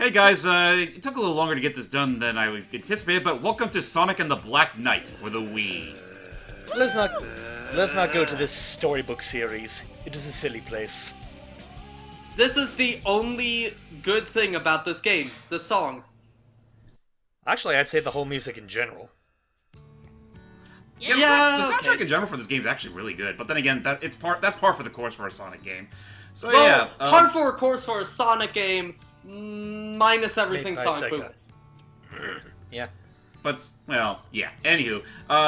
Hey guys, it took a little longer to get this done than I anticipated, but welcome to Sonic and the Black Knight for the Wii. Let's not go to this storybook series. It is a silly place. This is the only good thing about this game, the song. Actually, I'd say the whole music in general. Yeah, the soundtrack in general for this game is actually really good, but then again, that's par for the course for a Sonic game. So well, par for a course for a Sonic game, minus everything Sonic Boom is. Yeah. But, well, yeah. Anywho,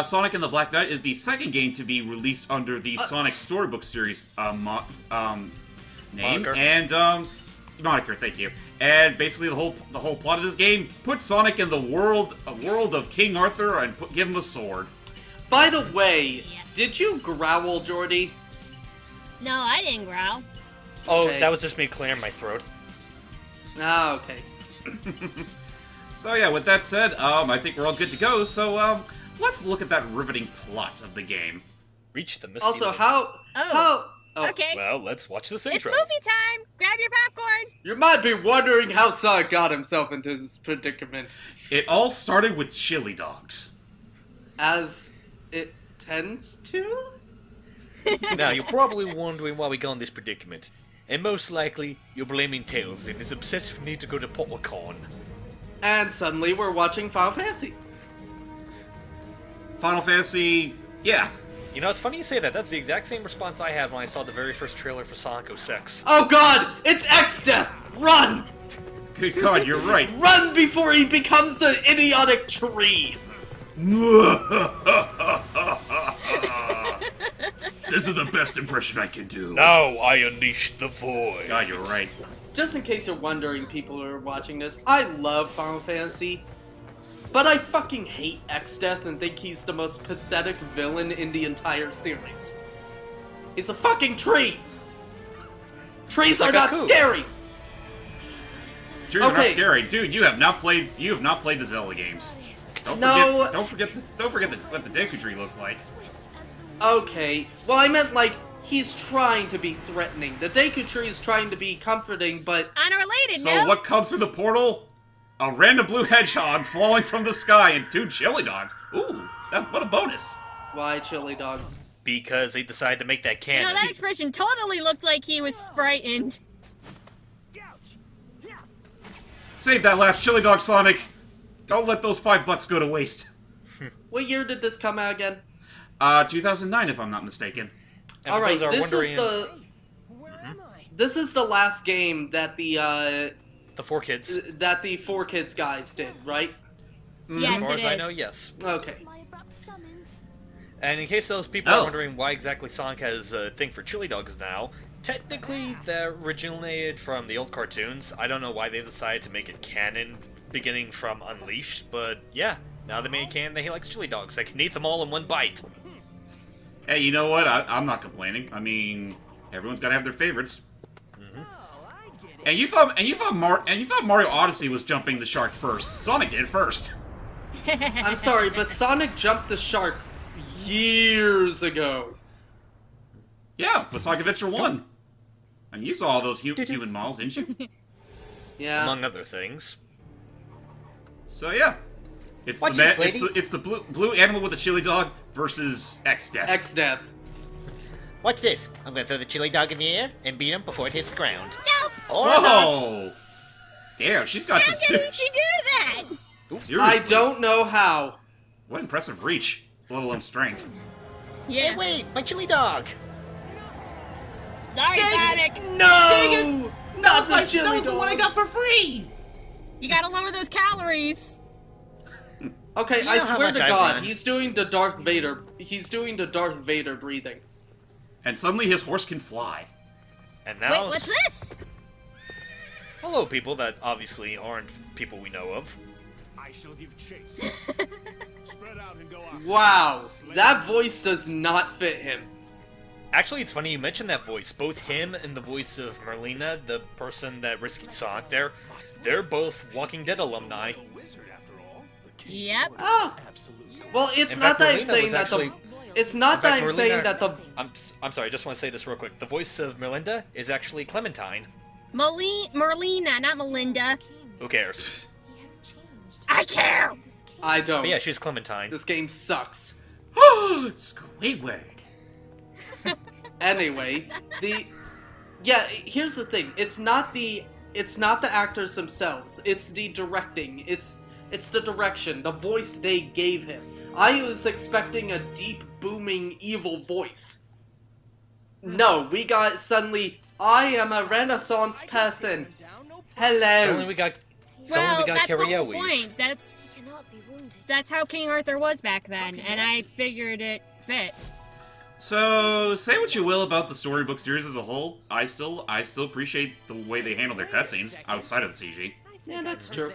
Sonic and the Black Knight is the second game to be released under the Sonic Storybook series name Moniker. and moniker. Thank you. And basically, the whole plot of this game: put Sonic in the world of King Arthur and give him a sword. By the way, did you growl, Jordy? No, I didn't growl. Oh, Okay. that was just me clearing my throat. Ah, okay. So yeah, with that said, I think we're all good to go. So let's look at that riveting plot of the game. Reach the misty Also, lake. how... Okay. Well, let's watch this It's intro. movie time! Grab your popcorn! You might be wondering how Sonic got himself into this predicament. It all started with chili dogs. As it tends to? Now, you're probably wondering why we got in this predicament. And most likely, you're blaming Tails and his obsessive need to go to PokéCon. And suddenly we're watching Final Fantasy. Final Fantasy, yeah. You know, it's funny you say that. That's the exact same response I had when I saw the very first trailer for Sonic 06. Oh god! It's X-Death! Run! Good God, you're right. Run before he becomes an idiotic tree! This is the best impression I can do. Now I unleash the void. God, you're right. Just in case you're wondering, people who are watching this, I love Final Fantasy, but I fucking hate X-Death and think he's the most pathetic villain in the entire series. He's a fucking tree! Trees are not Sakaku. scary! Trees are not Okay. scary, dude. You have not played the Zelda games. No. Don't forget what the Deku Tree looks like. Okay, well I meant like, he's trying to be threatening. The Deku Tree is trying to be comforting, but... Unrelated, So no? what comes through the portal? A random blue hedgehog falling from the sky and 2 chili dogs. Ooh, what a bonus. Why chili dogs? Because they decided to make that You canon. know, that expression totally looked like he was frightened. Save that last chili dog, Sonic. Don't let those $5 go to waste. What year did this come out again? 2009, if I'm not mistaken. And for Alright, those who are this wondering, is the... This is the last game that the 4 kids. that the 4Kids guys did, right? Yes, As far it as I is. know, yes. Okay. And in case those people Oh. are wondering why exactly Sonic has a thing for chili dogs now, technically that originated from the old cartoons. I don't know why they decided to make it canon beginning from Unleashed, but yeah, now they made it canon that he likes chili dogs. I can eat them all in one bite. Hey, you know what? I'm not complaining. I mean, everyone's got to have their favorites. And you thought Mario Odyssey was jumping the shark first. Sonic did first. I'm sorry, but Sonic jumped the shark years ago. Yeah, with Sonic Adventure 1. And you saw all those human models, didn't you? Yeah. Among other things. So yeah, it's Watch the this, lady. it's the blue animal with the chili dog versus X-Death. X-Death. Watch this. I'm gonna throw the chili dog in the air and beat him before it hits the ground. Nope! Or not. Whoa! Damn, she's got How some did she do that? seriously. I don't know how. What impressive reach, let alone strength. Yeah. Hey, wait, my chili dog. Sorry, Sonic. No! Not the chili dog. got for free. You gotta lower those calories. Okay, You I know how swear much to I God, run. he's doing the Darth Vader. He's doing the Darth Vader breathing. And suddenly his horse can fly. And now, Wait, what's this? hello, people that obviously aren't people we know of. I shall give chase. Spread out and go after Wow, that voice does not fit him. Actually, it's funny you mentioned that voice. Both him and the voice of Merlina, the person that rescued Sonic, they're both Walking Dead alumni. Yep. Ah. Well, it's In not fact, that I'm Merlina saying was that actually- the. It's not In that fact, I'm saying Merlina- that the. I'm sorry, I just want to say this real quick. The voice of Merlinda is actually Clementine. Merlina, not Melinda. Who cares? I care! I don't. But yeah, she's Clementine. This game sucks. Squidward. Anyway, here's the thing. It's not the actors themselves. It's the directing. It's the direction, the voice they gave him. I was expecting a deep, booming, evil voice. No, we got suddenly, I am a Renaissance person. Hello. Suddenly we got Well, that's the whole karaoke's. point. That's how King Arthur was back then, and I figured it fit. So, say what you will about the storybook series as a whole, I still appreciate the way they handle their cutscenes outside of the CG. Yeah, that's true.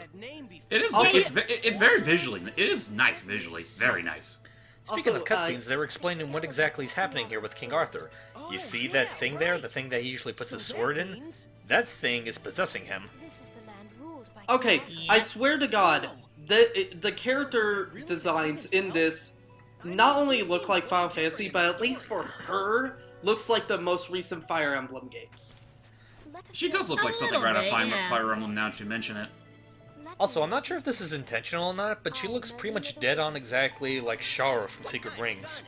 It is. Also- It's very visually. It is nice visually. Very nice. Speaking Also, of cutscenes, they were explaining what exactly is happening here with King Arthur. You see that thing there, the thing that he usually puts his sword in? That thing is possessing him. Okay, I swear to God, the character designs in this not only look like Final Fantasy, but at least for her, looks like the most recent Fire Emblem games. She does look A like something little right out bit, of yeah. Fire Emblem now that you mention it. Also, I'm not sure if this is intentional or not, but she looks pretty much dead on exactly like Shara from Secret Rings.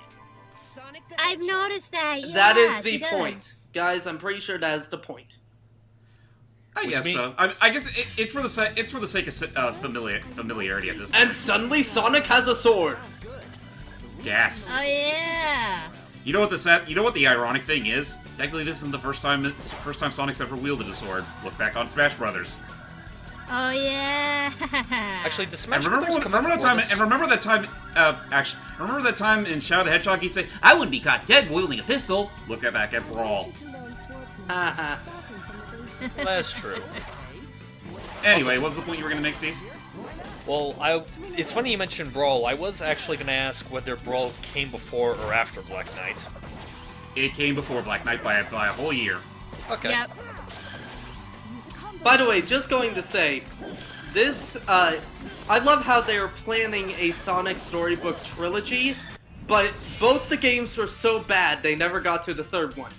I've noticed that, yeah, That is the she point. does. Guys, I'm pretty sure that is the point. I Which guess mean- so. I guess it's for the sake of familiarity at this point. And suddenly Sonic has a sword! Gasp. Oh, yeah. You know what the ironic thing is? Technically, this isn't the first time Sonic's ever wielded a sword. Look back on Smash Brothers. Oh, yeah. Actually, the Smash And remember, Brothers come out remember that before time? this. And remember that time in Shadow the Hedgehog? He'd say, "I wouldn't be caught dead wielding a pistol." Look back at Brawl. That's true. Anyway, what's the point you were gonna make, Steve? Well, it's funny you mentioned Brawl. I was actually going to ask whether Brawl came before or after Black Knight. It came before Black Knight by a whole year. Okay. Yep. By the way, just going to say, this, I love how they're planning a Sonic storybook trilogy, but both the games were so bad they never got to the third one.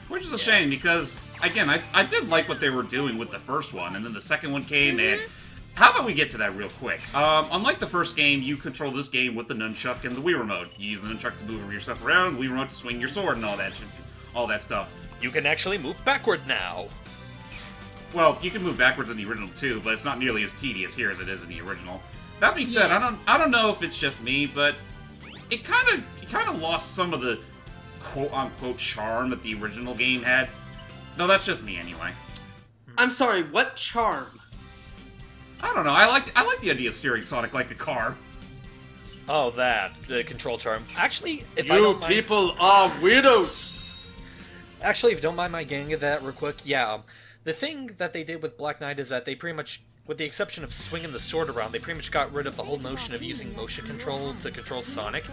Which is a shame, because, again, I did like what they were doing with the first one, and then the second one came, and... How about we get to that real quick? Unlike the first game, you control this game with the nunchuck and the Wii Remote. You use the nunchuck to move your stuff around, Wii Remote to swing your sword and all that stuff. You can actually move backward now. Well, you can move backwards in the original too, but it's not nearly as tedious here as it is in the original. That being said, I don't know if it's just me, but it kind of lost some of the quote-unquote charm that the original game had. No, that's just me anyway. I'm sorry, what charm? I don't know. I like the idea of steering Sonic like a car. Oh, the control charm. Actually, if I You don't mind, people are weirdos! actually, if you don't mind my getting into that real quick, yeah. The thing that they did with Black Knight is that they pretty much, with the exception of swinging the sword around, they pretty much got rid of the whole notion of using motion control to control Sonic,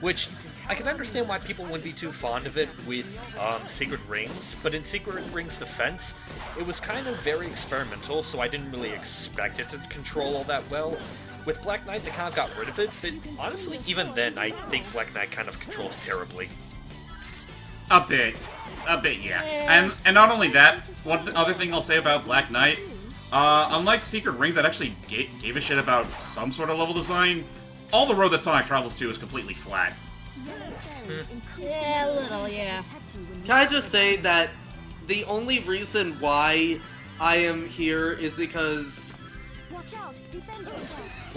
which I can understand why people wouldn't be too fond of it with Secret Rings, but in Secret Rings' defense, it was kind of very experimental, so I didn't really expect it to control all that well. With Black Knight, they kind of got rid of it, but honestly, even then, I think Black Knight kind of controls terribly. A bit, yeah. And not only that, other thing I'll say about Black Knight, unlike Secret Rings that actually gave a shit about some sort of level design, all the road that Sonic travels to is completely flat. Yeah, a little, yeah. Can I just say that the only reason why I am here is because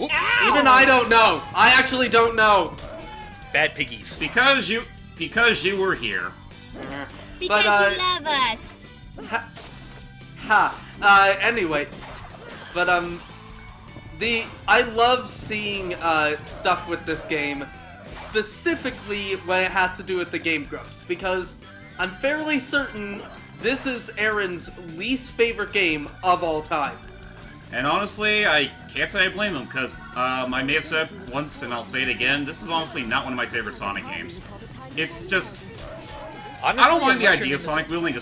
Oop, even I don't know. I actually don't know. bad piggies. Because you were here. Because you love us. Anyway, but I love seeing stuff with this game, specifically when it has to do with the Game Grumps, because I'm fairly certain this is Aaron's least favorite game of all time. And honestly, I can't say I blame him, because I may have said once, and I'll say it again, this is honestly not one of my favorite Sonic games. It's just... Honestly, I don't mind the unless your idea of name Sonic wielding a...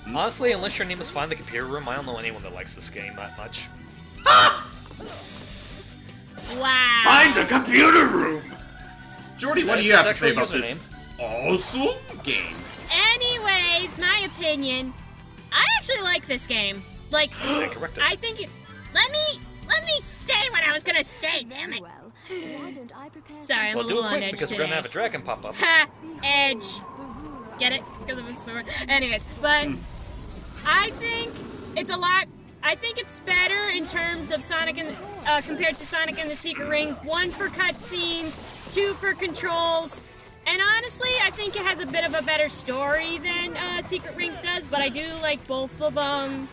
Honestly, unless your name is Find the Computer Room, I don't know anyone that likes this game that much. Wow. Find the computer room! Jordy, what That do you is have to his say actual about this awesome game? Anyways, my opinion. I actually like this game. Like, Stand corrected. I think Let me say what I was gonna say, damn it. Well, why don't I prepare Sorry, I'm Well, a do little it on quick edge because today. we're gonna have a dragon pop up. Ha! Edge. Get it? Because of a sword. Anyways, but I think it's a lot. I think it's better in terms of Sonic and compared to Sonic and the Secret Rings. 1 for cutscenes, 2 for controls, and honestly, I think it has a bit of a better story than Secret Rings does. But I do like both of them.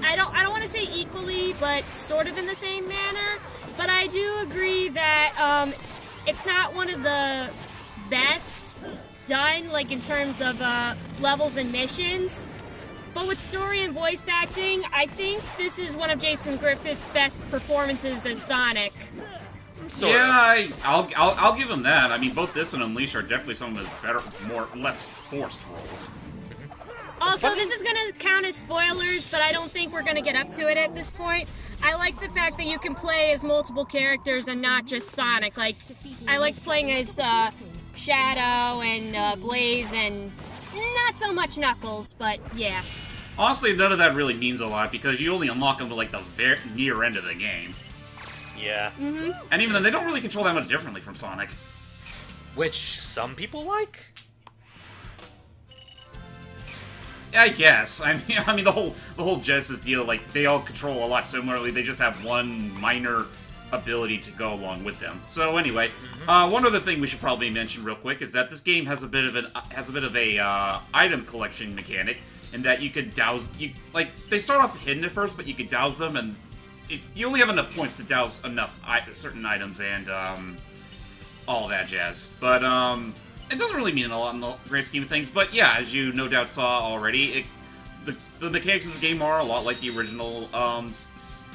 I don't want to say equally, but sort of in the same manner. But I do agree that it's not one of the best done, like in terms of levels and missions. But with story and voice acting, I think this is one of Jason Griffith's best performances as Sonic. Sort yeah, of. I'll give him that. I mean, both this and Unleash are definitely some of his better, less forced roles. Also, this is gonna count as spoilers, but I don't think we're gonna get up to it at this point. I like the fact that you can play as multiple characters and not just Sonic. Like, I liked playing as Shadow and Blaze and not so much Knuckles, but yeah. Honestly, none of that really means a lot because you only unlock them to like the very near end of the game. Yeah. And even then, they don't really control that much differently from Sonic. Which some people like. I guess. I mean, the whole Genesis deal, like they all control a lot similarly. They just have one minor ability to go along with them. So anyway, one other thing we should probably mention real quick is that this game has a bit of a item collection mechanic, in that you could douse they start off hidden at first, but you could douse them, and you only have enough points to douse enough certain items and all that jazz. But it doesn't really mean a lot in the grand scheme of things, but yeah, as you no doubt saw already, the mechanics of the game are a lot like the original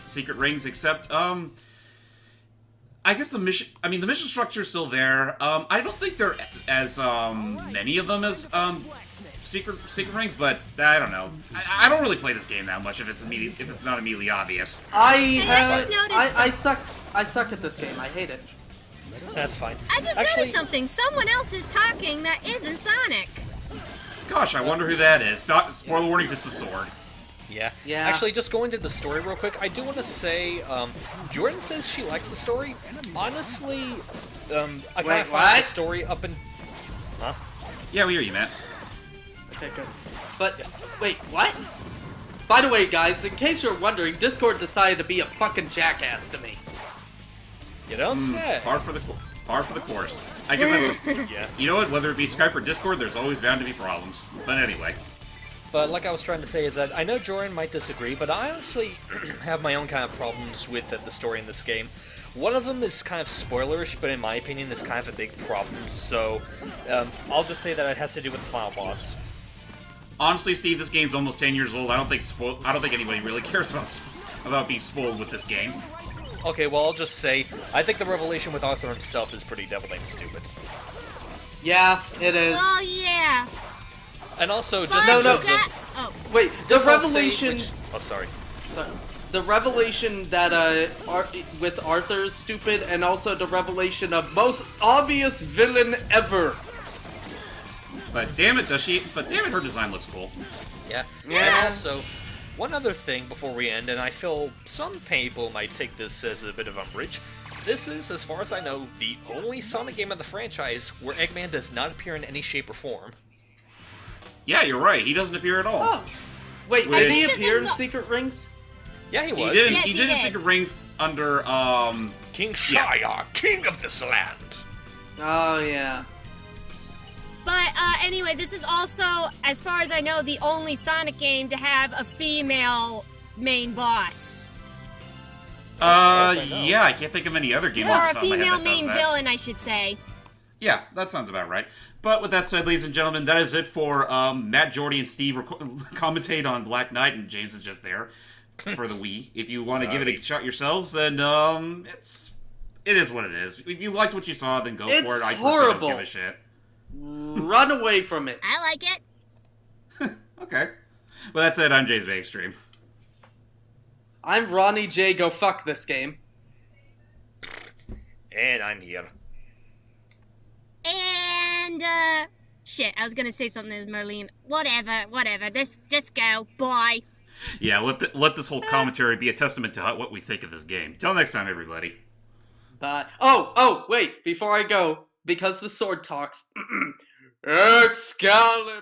Secret Rings, except I guess the mission structure is still there. I don't think there are as many of them as Secret Rings, but I don't know. I don't really play this game that much if it's not immediately obvious. I suck at this game. I hate it. That's fine. I just noticed something. Someone else is talking that isn't Sonic. Gosh, I wonder who that is. Spoiler warnings, it's the sword. Yeah. Yeah. Actually, just going to the story real quick, I do want to say, Jordan says she likes the story. Honestly, I kind of find the story up in... Huh? Yeah, we hear you, Matt. Okay, good. But, wait, what? By the way, guys, in case you're wondering, Discord decided to be a fucking jackass to me. You don't say. Par for the course. I guess that's... Yeah. You know what? Whether it be Skype or Discord, there's always bound to be problems. But anyway. But like I was trying to say is that I know Jordan might disagree, but I honestly have my own kind of problems with the story in this game. One of them is kind of spoilerish, but in my opinion is kind of a big problem, so I'll just say that it has to do with the final boss. Honestly, Steve, this game's almost 10 years old. I don't think anybody really cares about being spoiled with this game. Okay, well, I'll just say, I think the revelation with Arthur himself is pretty devilling stupid. Yeah, it is. Oh yeah. And also, But just No, in no. terms of... Oh. Wait, the this I'll say, revelation... which- oh, sorry. Sorry. The revelation that with Arthur is stupid, and also the revelation of most obvious villain ever. But damn it, her design looks cool. Yeah. Yeah. And also, one other thing before we end, and I feel some people might take this as a bit of umbrage. This is, as far as I know, the only Sonic game of the franchise where Eggman does not appear in any shape or form. Yeah, you're right. He doesn't appear at all. Oh. Wait, Wait. did he This appear is in a- Secret Rings? Yeah, he He was. did. Yes, he he did in did. Secret Rings under King Shia, king of this land. Oh, yeah. But anyway, this is also, as far as I know, the only Sonic game to have a female main boss. I know. Yeah, I can't think of any other game Or off a the top of my head female that does main that. villain, I should say. Yeah, that sounds about right. But with that said, ladies and gentlemen, that is it for Matt, Jordy, and Steve commentate on Black Knight, and James is just there for the Wii. If you want to give it a shot yourselves, then it is what it is. If you liked what you saw, then go for It's it. I horrible. personally don't give a shit. Run away from it. I like it. Okay. Well, that said, I'm JamesmanXtreme. I'm Ronnie J. Go fuck this game. And I'm here. And, shit, I was gonna say something to Merlene. Whatever. Just go. Bye. Yeah, let this whole commentary be a testament to what we think of this game. Till next time, everybody. But wait, before I go, because the sword talks, Excalibur.